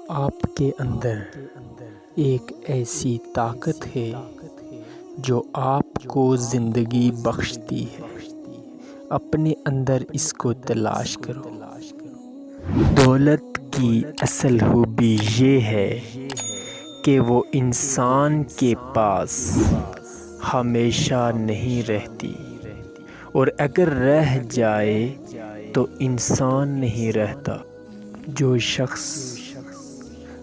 آپ کے اندر ایک ایسی طاقت ہے جو آپ کو زندگی بخشتی ہے۔ اپنے اندر اس کو تلاش کرو۔ دولت کی اصل خوبی یہ ہے کہ وہ انسان کے پاس ہمیشہ نہیں رہتی، اور اگر رہ جائے تو انسان نہیں رہتا۔ جو شخص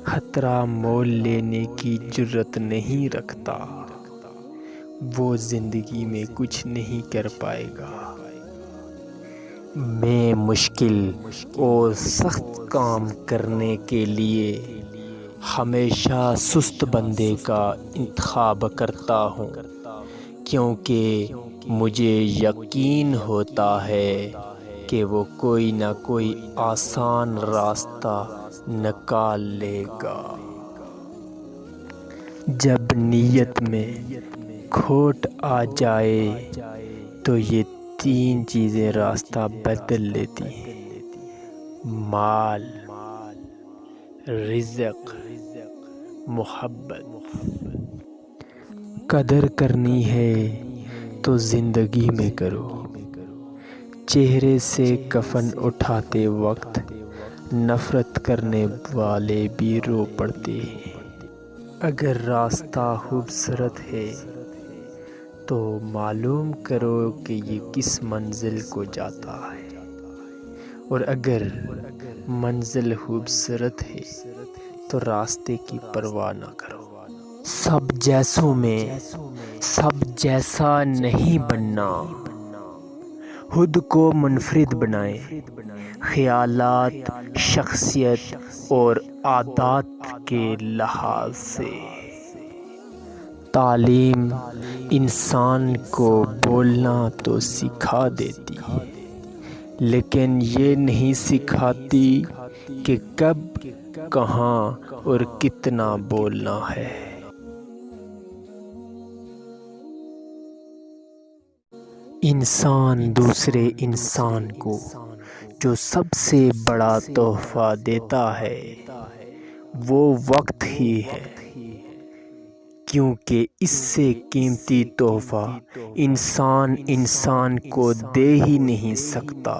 خطرہ مول لینے کی جرأت نہیں رکھتا وہ زندگی میں کچھ نہیں کر پائے گا۔ میں مشکل اور سخت کام کرنے کے لیے ہمیشہ سست بندے کا انتخاب کرتا ہوں، کیونکہ مجھے یقین ہوتا ہے کہ وہ کوئی نہ کوئی آسان راستہ نکال لے گا۔ جب نیت میں کھوٹ آ جائے تو یہ 3 چیزیں راستہ بدل لیتی ہیں: مال، رزق، محبت۔ قدر کرنی ہے تو زندگی میں کرو۔ چہرے سے کفن اٹھاتے وقت نفرت کرنے والے بھی رو پڑتے ہیں۔ اگر راستہ خوبصورت ہے تو معلوم کرو کہ یہ کس منزل کو جاتا ہے، اور اگر منزل خوبصورت ہے تو راستے کی پرواہ نہ کرو۔ سب جیسوں میں سب جیسا نہیں بننا، خود کو منفرد بنائیں۔ خیالات، شخصیت اور عادات کے لحاظ سے تعلیم انسان کو بولنا تو سکھا دیتی، لیکن یہ نہیں سکھاتی کہ کب، کہاں اور کتنا بولنا ہے۔ انسان دوسرے انسان کو جو سب سے بڑا تحفہ دیتا ہے وہ وقت ہی ہے، کیونکہ اس سے قیمتی تحفہ انسان کو دے ہی نہیں سکتا۔